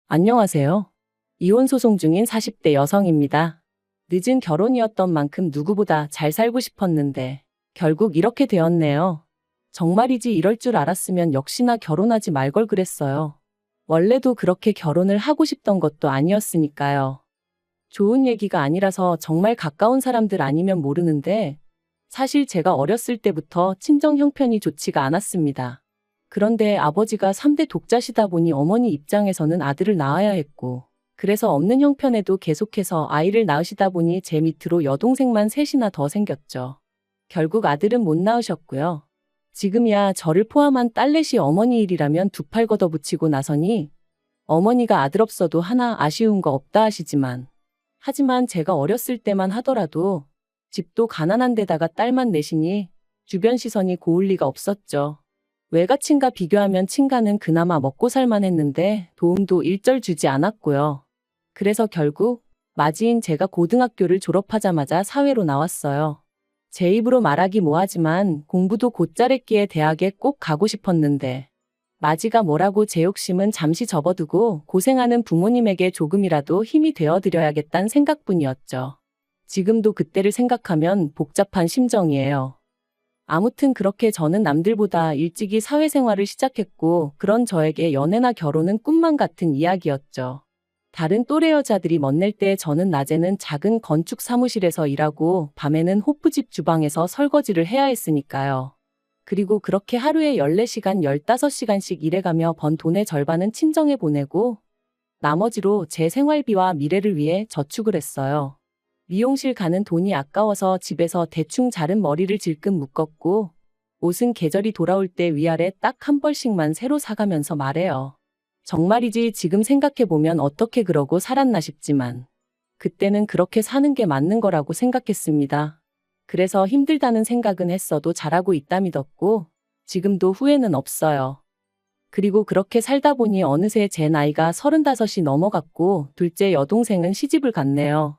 안녕하세요. 이혼 소송 중인 40대 여성입니다. 늦은 결혼이었던 만큼 누구보다 잘 살고 싶었는데 결국 이렇게 되었네요. 정말이지 이럴 줄 알았으면 역시나 결혼하지 말 걸 그랬어요. 원래도 그렇게 결혼을 하고 싶던 것도 아니었으니까요. 좋은 얘기가 아니라서 정말 가까운 사람들 아니면 모르는데 사실 제가 어렸을 때부터 친정 형편이 좋지가 않았습니다. 그런데 아버지가 3대 독자시다 보니 어머니 입장에서는 아들을 낳아야 했고, 그래서 없는 형편에도 계속해서 아이를 낳으시다 보니 제 밑으로 여동생만 셋이나 더 생겼죠. 결국 아들은 못 낳으셨고요. 지금이야 저를 포함한 딸넷이 어머니 일이라면 두 팔 걷어붙이고 나서니 어머니가 아들 없어도 하나 아쉬운 거 없다 하지만 제가 어렸을 때만 하더라도 집도 가난한 데다가 딸만 넷이니 주변 시선이 고울 리가 없었죠. 외가친과 비교하면 친가는 그나마 먹고 살만 했는데 도움도 일절 주지 않았고요. 그래서 결국 맞이인 제가 고등학교를 졸업하자마자 사회로 나왔어요. 제 입으로 말하기 뭐하지만 공부도 곧잘 했기에 대학에 꼭 가고 싶었는데 맞이가 뭐라고 제 욕심은 잠시 접어두고 고생하는 부모님에게 조금이라도 힘이 되어드려야겠다는 생각뿐이었죠. 지금도 그때를 생각하면 복잡한 심정이에요. 아무튼 그렇게 저는 남들보다 일찍이 사회생활을 시작했고 그런 저에게 연애나 결혼은 꿈만 같은 이야기였죠. 다른 또래 여자들이 멋낼 때 저는 낮에는 작은 건축 사무실에서 일하고 밤에는 호프집 주방에서 설거지를 해야 했으니까요. 그리고 그렇게 하루에 14시간, 15시간씩 일해가며 번 돈의 절반은 친정에 보내고 나머지로 제 생활비와 미래를 위해 저축을 했어요. 미용실 가는 돈이 아까워서 집에서 대충 자른 머리를 질끈 묶었고 옷은 계절이 돌아올 때 위아래 딱 한 벌씩만 새로 사가면서 말해요. 정말이지 지금 생각해보면 어떻게 그러고 살았나 싶지만 그때는 그렇게 사는 게 맞는 거라고 생각했습니다. 그래서 힘들다는 생각은 했어도 잘하고 있다 믿었고 지금도 후회는 없어요. 그리고 그렇게 살다 보니 어느새 제 나이가 35이 넘어갔고 둘째 여동생은 시집을 갔네요.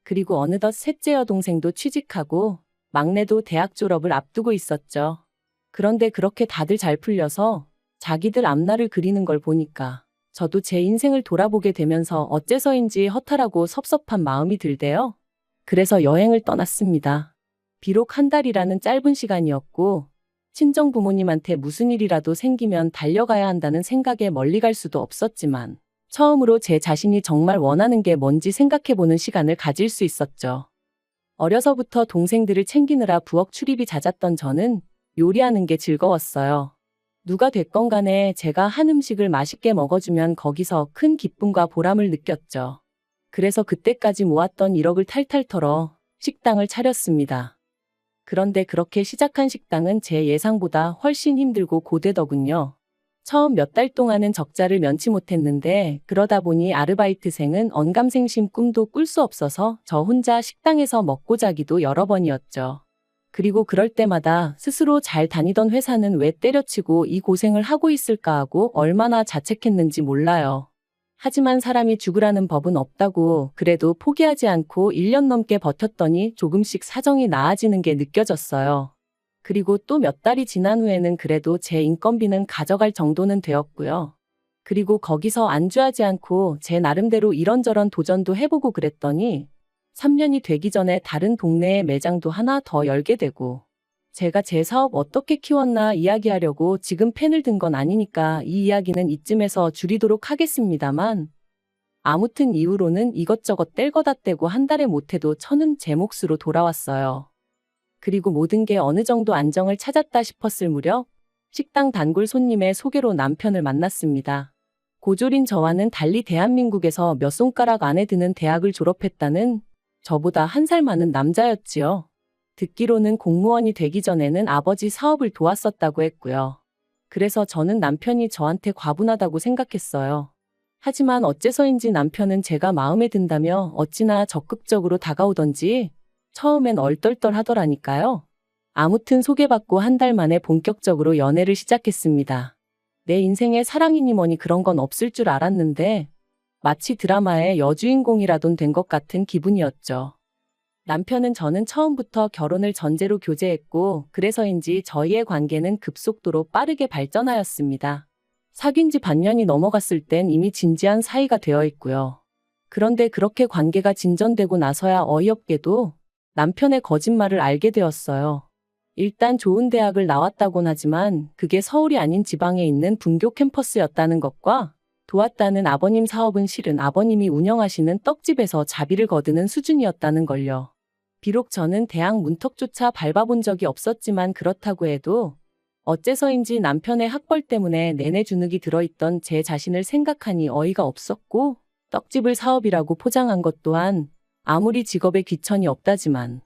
그리고 어느덧 셋째 여동생도 취직하고 막내도 대학 졸업을 앞두고 있었죠. 그런데 그렇게 다들 잘 풀려서 자기들 앞날을 그리는 걸 보니까 저도 제 인생을 돌아보게 되면서 어째서인지 허탈하고 섭섭한 마음이 들대요. 그래서 여행을 떠났습니다. 비록 한 달이라는 짧은 시간이었고 친정 부모님한테 무슨 일이라도 생기면 달려가야 한다는 생각에 멀리 갈 수도 없었지만 처음으로 제 자신이 정말 원하는 게 뭔지 생각해보는 시간을 가질 수 있었죠. 어려서부터 동생들을 챙기느라 부엌 출입이 잦았던 저는 요리하는 게 즐거웠어요. 누가 됐건 간에 제가 한 음식을 맛있게 먹어주면 거기서 큰 기쁨과 보람을 느꼈죠. 그래서 그때까지 모았던 1억을 탈탈 털어 식당을 차렸습니다. 그런데 그렇게 시작한 식당은 제 예상보다 훨씬 힘들고 고되더군요. 처음 몇 달 동안은 적자를 면치 못했는데 그러다 보니 아르바이트생은 언감생심 꿈도 꿀 수 없어서 저 혼자 식당에서 먹고 자기도 여러 번이었죠. 그리고 그럴 때마다 스스로 잘 다니던 회사는 왜 때려치고 이 고생을 하고 있을까 하고 얼마나 자책했는지 몰라요. 하지만 사람이 죽으라는 법은 없다고 그래도 포기하지 않고 1년 넘게 버텼더니 조금씩 사정이 나아지는 게 느껴졌어요. 그리고 또 몇 달이 지난 후에는 그래도 제 인건비는 가져갈 정도는 되었고요. 그리고 거기서 안주하지 않고 제 나름대로 이런저런 도전도 해보고 그랬더니 3년이 되기 전에 다른 동네에 매장도 하나 더 열게 되고 제가 제 사업 어떻게 키웠나 이야기하려고 지금 펜을 든 건 아니니까 이 이야기는 이쯤에서 줄이도록 하겠습니다만 아무튼 이후로는 이것저것 뗄거다 떼고 한 달에 못해도 1,000은 제 몫으로 돌아왔어요. 그리고 모든 게 어느 정도 안정을 찾았다 싶었을 무렵 식당 단골 손님의 소개로 남편을 만났습니다. 고졸인 저와는 달리 대한민국에서 몇 손가락 안에 드는 대학을 졸업했다는 저보다 한 살 많은 남자였지요. 듣기로는 공무원이 되기 전에는 아버지 사업을 도왔었다고 했고요. 그래서 저는 남편이 저한테 과분하다고 생각했어요. 하지만 어째서인지 남편은 제가 마음에 든다며 어찌나 적극적으로 다가오던지 처음엔 얼떨떨 하더라니까요. 아무튼 소개받고 한 달 만에 본격적으로 연애를 시작했습니다. 내 인생에 사랑이니 뭐니 그런 건 없을 줄 알았는데 마치 드라마의 여주인공이라돈 된 것 같은 기분이었죠. 남편은 저는 처음부터 결혼을 전제로 교제했고 그래서인지 저희의 관계는 급속도로 빠르게 발전하였습니다. 사귄 지 반년이 넘어갔을 땐 이미 진지한 사이가 되어 있고요. 그런데 그렇게 관계가 진전되고 나서야 어이없게도 남편의 거짓말을 알게 되었어요. 일단 좋은 대학을 나왔다곤 하지만 그게 서울이 아닌 지방에 있는 분교 캠퍼스였다는 것과 도왔다는 아버님 사업은 실은 아버님이 운영하시는 떡집에서 자비를 거두는 수준이었다는 걸요. 비록 저는 대학 문턱조차 밟아본 적이 없었지만 그렇다고 해도 어째서인지 남편의 학벌 때문에 내내 주눅이 들어있던 제 자신을 생각하니 어이가 없었고 떡집을 사업이라고 포장한 것 또한 아무리 직업에 귀천이 없다지만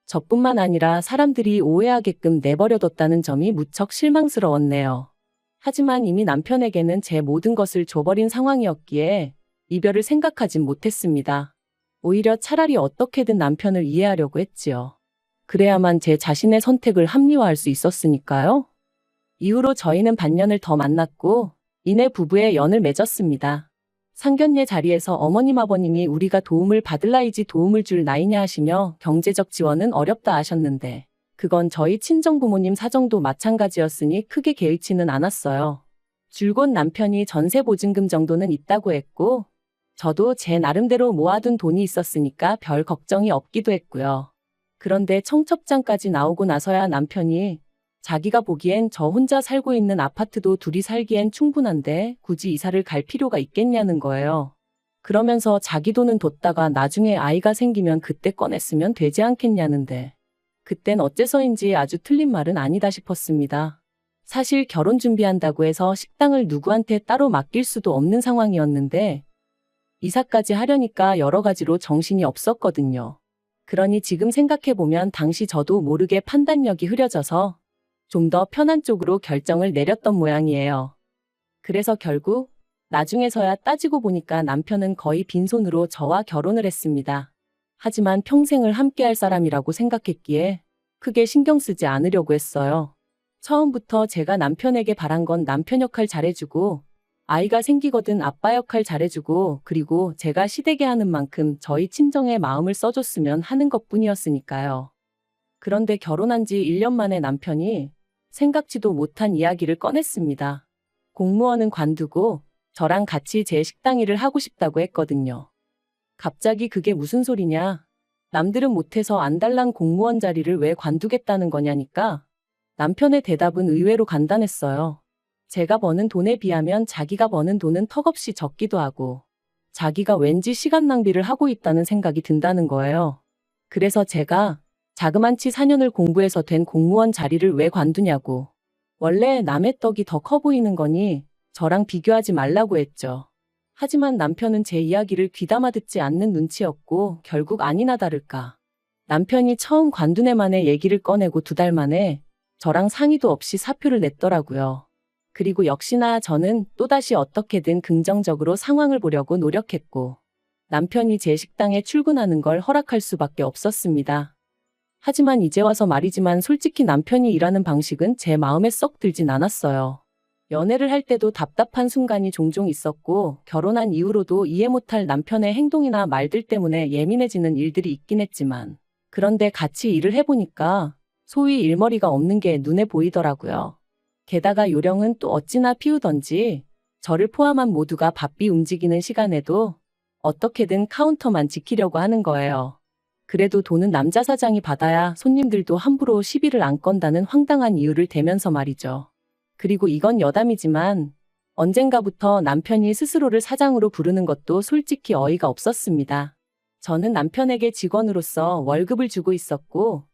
저뿐만 아니라 사람들이 오해하게끔 내버려뒀다는 점이 무척 실망스러웠네요. 하지만 이미 남편에게는 제 모든 것을 줘버린 상황이었기에 이별을 생각하진 못했습니다. 오히려 차라리 어떻게든 남편을 이해하려고 했지요. 그래야만 제 자신의 선택을 합리화할 수 있었으니까요. 이후로 저희는 반년을 더 만났고 이내 부부의 연을 맺었습니다. 상견례 자리에서 어머님 아버님이 우리가 도움을 받을 나이지 도움을 줄 나이냐 하시며 경제적 지원은 어렵다 하셨는데 그건 저희 친정부모님 사정도 마찬가지였으니 크게 개의치는 않았어요. 줄곧 남편이 전세 보증금 정도는 있다고 했고 저도 제 나름대로 모아둔 돈이 있었으니까 별 걱정이 없기도 했고요. 그런데 청첩장까지 나오고 나서야 남편이 자기가 보기엔 저 혼자 살고 있는 아파트도 둘이 살기엔 충분한데 굳이 이사를 갈 필요가 있겠냐는 거예요. 그러면서 자기 돈은 뒀다가 나중에 아이가 생기면 그때 꺼냈으면 되지 않겠냐는데 그땐 어째서인지 아주 틀린 말은 아니다 싶었습니다. 사실 결혼 준비한다고 해서 식당을 누구한테 따로 맡길 수도 없는 상황이었는데 이사까지 하려니까 여러 가지로 정신이 없었거든요. 그러니 지금 생각해보면 당시 저도 모르게 판단력이 흐려져서 좀 더 편한 쪽으로 결정을 내렸던 모양이에요. 그래서 결국 나중에서야 따지고 보니까 남편은 거의 빈손으로 저와 결혼을 했습니다. 하지만 평생을 함께할 사람이라고 생각했기에 크게 신경 쓰지 않으려고 했어요. 처음부터 제가 남편에게 바란 건 남편 역할 잘해주고 아이가 생기거든 아빠 역할 잘해주고 그리고 제가 시댁에 하는 만큼 저희 친정에 마음을 써줬으면 하는 것뿐이었으니까요. 그런데 결혼한 지 1년 만에 남편이 생각지도 못한 이야기를 꺼냈습니다. 공무원은 관두고 저랑 같이 제 식당 일을 하고 싶다고 했거든요. 갑자기 그게 무슨 소리냐? 남들은 못해서 안달난 공무원 자리를 왜 관두겠다는 거냐니까 남편의 대답은 의외로 간단했어요. 제가 버는 돈에 비하면 자기가 버는 돈은 턱없이 적기도 하고 자기가 왠지 시간 낭비를 하고 있다는 생각이 든다는 거예요. 그래서 제가 자그만치 4년을 공부해서 된 공무원 자리를 왜 관두냐고. 원래 남의 떡이 더 커 보이는 거니 저랑 비교하지 말라고 했죠. 하지만 남편은 제 이야기를 귀담아 듣지 않는 눈치였고 결국 아니나 다를까. 남편이 처음 관둔 해 만에 얘기를 꺼내고 2달 만에 저랑 상의도 없이 사표를 냈더라고요. 그리고 역시나 저는 또다시 어떻게든 긍정적으로 상황을 보려고 노력했고 남편이 제 식당에 출근하는 걸 허락할 수밖에 없었습니다. 하지만 이제 와서 말이지만 솔직히 남편이 일하는 방식은 제 마음에 썩 들진 않았어요. 연애를 할 때도 답답한 순간이 종종 있었고 결혼한 이후로도 이해 못할 남편의 행동이나 말들 때문에 예민해지는 일들이 있긴 했지만 그런데 같이 일을 해보니까 소위 일머리가 없는 게 눈에 보이더라고요. 게다가 요령은 또 어찌나 피우던지 저를 포함한 모두가 바삐 움직이는 시간에도 어떻게든 카운터만 지키려고 하는 거예요. 그래도 돈은 남자 사장이 받아야 손님들도 함부로 시비를 안 건다는 황당한 이유를 대면서 말이죠. 그리고 이건 여담이지만 언젠가부터 남편이 스스로를 사장으로 부르는 것도 솔직히 어이가 없었습니다. 저는 남편에게 직원으로서 월급을 주고 있었고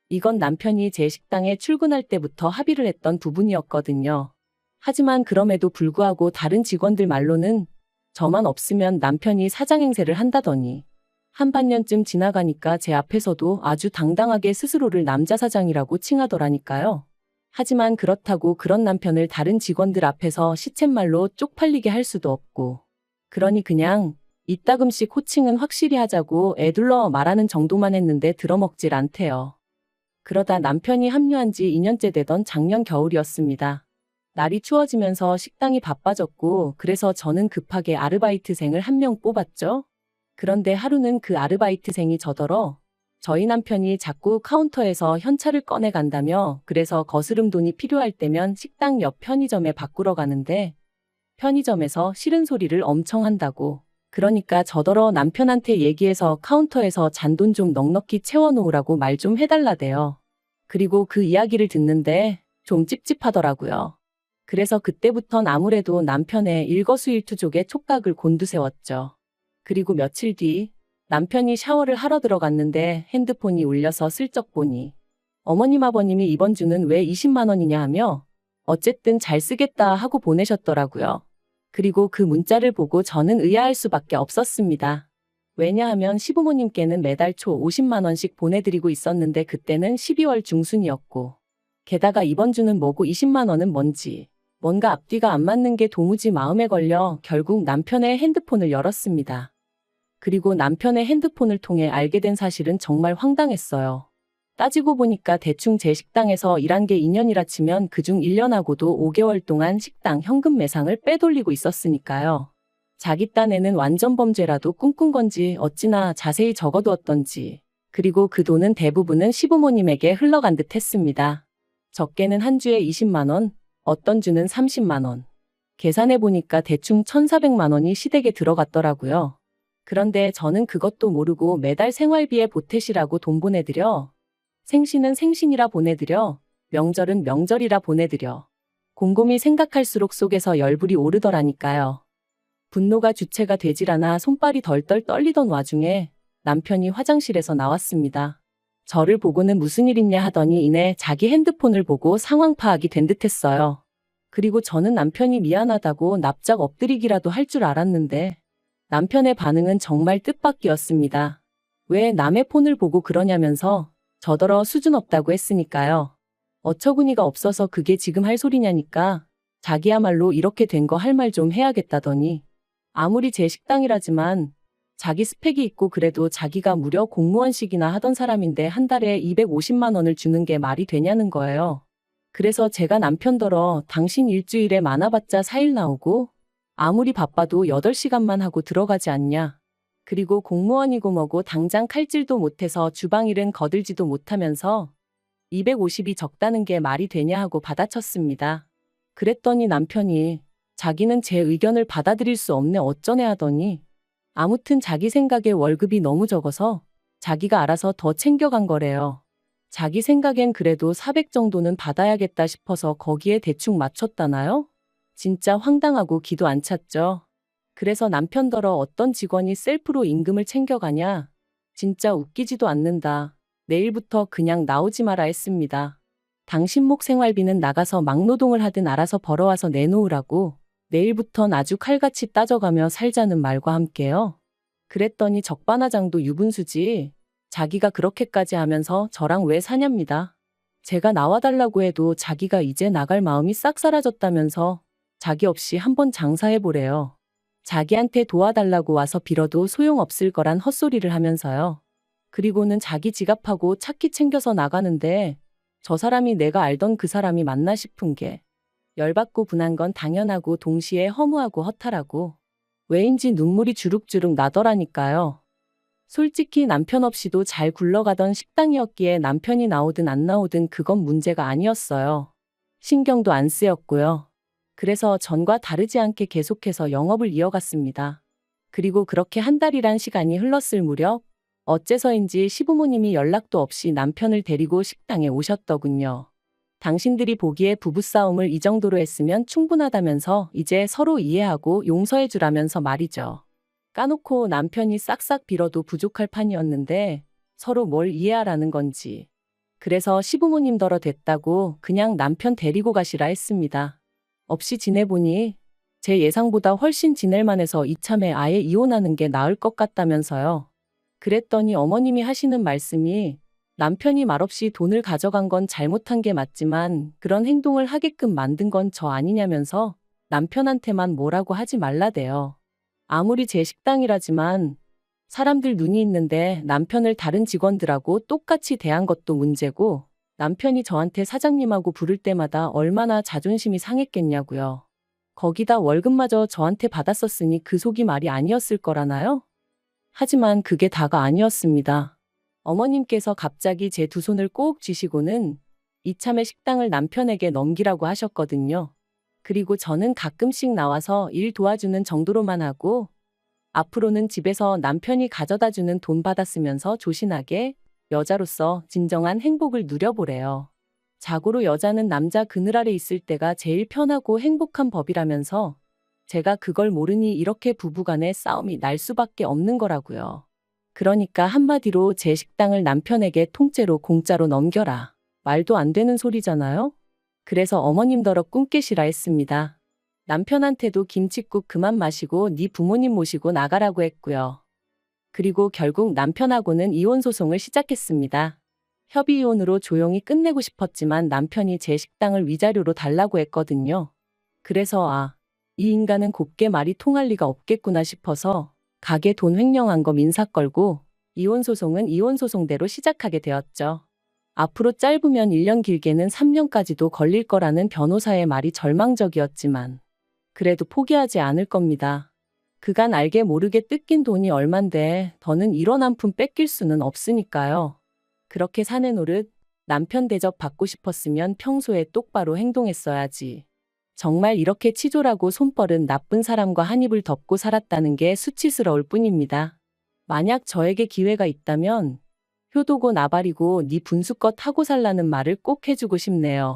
이건 남편이 제 식당에 출근할 때부터 합의를 했던 부분이었거든요. 하지만 그럼에도 불구하고 다른 직원들 말로는 저만 없으면 남편이 사장 행세를 한다더니 한 반년쯤 지나가니까 제 앞에서도 아주 당당하게 스스로를 남자 사장이라고 칭하더라니까요. 하지만 그렇다고 그런 남편을 다른 직원들 앞에서 시쳇말로 쪽팔리게 할 수도 없고 그러니 그냥 이따금씩 호칭은 확실히 하자고 애둘러 말하는 정도만 했는데 들어먹질 않대요. 그러다 남편이 합류한 지 2년째 되던 작년 겨울이었습니다. 날이 추워지면서 식당이 바빠졌고 그래서 저는 급하게 아르바이트생을 1명 뽑았죠. 그런데 하루는 그 아르바이트생이 저더러 저희 남편이 자꾸 카운터에서 현찰을 꺼내간다며 그래서 거스름 돈이 필요할 때면 식당 옆 편의점에 바꾸러 가는데 편의점에서 싫은 소리를 엄청 한다고. 그러니까 저더러 남편한테 얘기해서 카운터에서 잔돈 좀 넉넉히 채워놓으라고 말 좀 해달라대요. 그리고 그 이야기를 듣는데 좀 찝찝하더라고요. 그래서 그때부턴 아무래도 남편의 일거수일투족에 촉각을 곤두세웠죠. 그리고 며칠 뒤 남편이 샤워를 하러 들어갔는데 핸드폰이 울려서 슬쩍 보니 어머님 아버님이 이번 주는 왜 20만 원이냐 하며 어쨌든 잘 쓰겠다 하고 보내셨더라고요. 그리고 그 문자를 보고 저는 의아할 수밖에 없었습니다. 왜냐하면 시부모님께는 매달 초 50만 원씩 보내드리고 있었는데 그때는 12월 중순이었고 게다가 이번 주는 뭐고 20만 원은 뭔지 뭔가 앞뒤가 안 맞는 게 도무지 마음에 걸려 결국 남편의 핸드폰을 열었습니다. 그리고 남편의 핸드폰을 통해 알게 된 사실은 정말 황당했어요. 따지고 보니까 대충 제 식당에서 일한 게 2년이라 치면 그중 1년하고도 5개월 동안 식당 현금 매상을 빼돌리고 있었으니까요. 자기 딴에는 완전 범죄라도 꿈꾼 건지 어찌나 자세히 적어두었던지. 그리고 그 돈은 대부분은 시부모님에게 흘러간 듯 했습니다. 적게는 한 주에 20만 원, 어떤 주는 30만 원. 계산해 보니까 대충 1,400만 원이 시댁에 들어갔더라고요. 그런데 저는 그것도 모르고 매달 생활비에 보태시라고 돈 보내드려. 생신은 생신이라 보내드려. 명절은 명절이라 보내드려. 곰곰이 생각할수록 속에서 열불이 오르더라니까요. 분노가 주체가 되질 않아 손발이 덜덜 떨리던 와중에 남편이 화장실에서 나왔습니다. 저를 보고는 무슨 일 있냐 하더니 이내 자기 핸드폰을 보고 상황 파악이 된 듯했어요. 그리고 저는 남편이 미안하다고 납작 엎드리기라도 할 줄 알았는데 남편의 반응은 정말 뜻밖이었습니다. 왜 남의 폰을 보고 그러냐면서 저더러 수준 없다고 했으니까요. 어처구니가 없어서 그게 지금 할 소리냐니까 자기야말로 이렇게 된 거 할 말 좀 해야겠다더니 아무리 제 식당이라지만 자기 스펙이 있고 그래도 자기가 무려 공무원식이나 하던 사람인데 한 달에 250만 원을 주는 게 말이 되냐는 거예요. 그래서 제가 남편더러 당신 일주일에 많아봤자 4일 나오고 아무리 바빠도 8시간만 하고 들어가지 않냐. 그리고 공무원이고 뭐고 당장 칼질도 못해서 주방일은 거들지도 못하면서 250이 적다는 게 말이 되냐 하고 받아쳤습니다. 그랬더니 남편이 자기는 제 의견을 받아들일 수 없네 어쩌네 하더니 아무튼 자기 생각에 월급이 너무 적어서 자기가 알아서 더 챙겨간 거래요. 자기 생각엔 그래도 400 정도는 받아야겠다 싶어서 거기에 대충 맞췄다나요? 진짜 황당하고 기도 안 찼죠. 그래서 남편더러 어떤 직원이 셀프로 임금을 챙겨가냐? 진짜 웃기지도 않는다. 내일부터 그냥 나오지 마라 했습니다. 당신 목 생활비는 나가서 막노동을 하든 알아서 벌어와서 내놓으라고. 내일부턴 아주 칼같이 따져가며 살자는 말과 함께요. 그랬더니 적반하장도 유분수지. 자기가 그렇게까지 하면서 저랑 왜 사냐입니다. 제가 나와달라고 해도 자기가 이제 나갈 마음이 싹 사라졌다면서 자기 없이 한번 장사해보래요. 자기한테 도와달라고 와서 빌어도 소용없을 거란 헛소리를 하면서요. 그리고는 자기 지갑하고 차키 챙겨서 나가는데 저 사람이 내가 알던 그 사람이 맞나 싶은 게 열받고 분한 건 당연하고 동시에 허무하고 허탈하고 왜인지 눈물이 주룩주룩 나더라니까요. 솔직히 남편 없이도 잘 굴러가던 식당이었기에 남편이 나오든 안 나오든 그건 문제가 아니었어요. 신경도 안 쓰였고요. 그래서 전과 다르지 않게 계속해서 영업을 이어갔습니다. 그리고 그렇게 한 달이란 시간이 흘렀을 무렵 어째서인지 시부모님이 연락도 없이 남편을 데리고 식당에 오셨더군요. 당신들이 보기에 부부싸움을 이 정도로 했으면 충분하다면서 이제 서로 이해하고 용서해 주라면서 말이죠. 까놓고 남편이 싹싹 빌어도 부족할 판이었는데 서로 뭘 이해하라는 건지. 그래서 시부모님더러 됐다고 그냥 남편 데리고 가시라 했습니다. 없이 지내보니 제 예상보다 훨씬 지낼만 해서 이참에 아예 이혼하는 게 나을 것 같다면서요. 그랬더니 어머님이 하시는 말씀이 남편이 말없이 돈을 가져간 건 잘못한 게 맞지만 그런 행동을 하게끔 만든 건 저 아니냐면서 남편한테만 뭐라고 하지 말라대요. 아무리 제 식당이라지만 사람들 눈이 있는데 남편을 다른 직원들하고 똑같이 대한 것도 문제고 남편이 저한테 사장님하고 부를 때마다 얼마나 자존심이 상했겠냐고요. 거기다 월급마저 저한테 받았었으니 그 속이 말이 아니었을 거라나요? 하지만 그게 다가 아니었습니다. 어머님께서 갑자기 제 두 손을 꼭 쥐시고는 이참에 식당을 남편에게 넘기라고 하셨거든요. 그리고 저는 가끔씩 나와서 일 도와주는 정도로만 하고 앞으로는 집에서 남편이 가져다 주는 돈 받아 쓰면서 조신하게 여자로서 진정한 행복을 누려보래요. 자고로 여자는 남자 그늘 아래 있을 때가 제일 편하고 행복한 법이라면서 제가 그걸 모르니 이렇게 부부간의 싸움이 날 수밖에 없는 거라고요. 그러니까 한마디로 제 식당을 남편에게 통째로 공짜로 넘겨라. 말도 안 되는 소리잖아요? 그래서 어머님더러 꿈 깨시라 했습니다. 남편한테도 김칫국 그만 마시고 네 부모님 모시고 나가라고 했고요. 그리고 결국 남편하고는 이혼 소송을 시작했습니다. 협의 이혼으로 조용히 끝내고 싶었지만 남편이 제 식당을 위자료로 달라고 했거든요. 그래서 이 인간은 곱게 말이 통할 리가 없겠구나 싶어서 가게 돈 횡령한 거 민사 걸고 이혼 소송은 이혼 소송대로 시작하게 되었죠. 앞으로 짧으면 1년 길게는 3년까지도 걸릴 거라는 변호사의 말이 절망적이었지만 그래도 포기하지 않을 겁니다. 그간 알게 모르게 뜯긴 돈이 얼만데 더는 이런 한 푼 뺏길 수는 없으니까요. 그렇게 사내 노릇, 남편 대접 받고 싶었으면 평소에 똑바로 행동했어야지. 정말 이렇게 치졸하고 손버른 나쁜 사람과 한 입을 덮고 살았다는 게 수치스러울 뿐입니다. 만약 저에게 기회가 있다면 효도고 나발이고 네 분수껏 하고 살라는 말을 꼭 해주고 싶네요.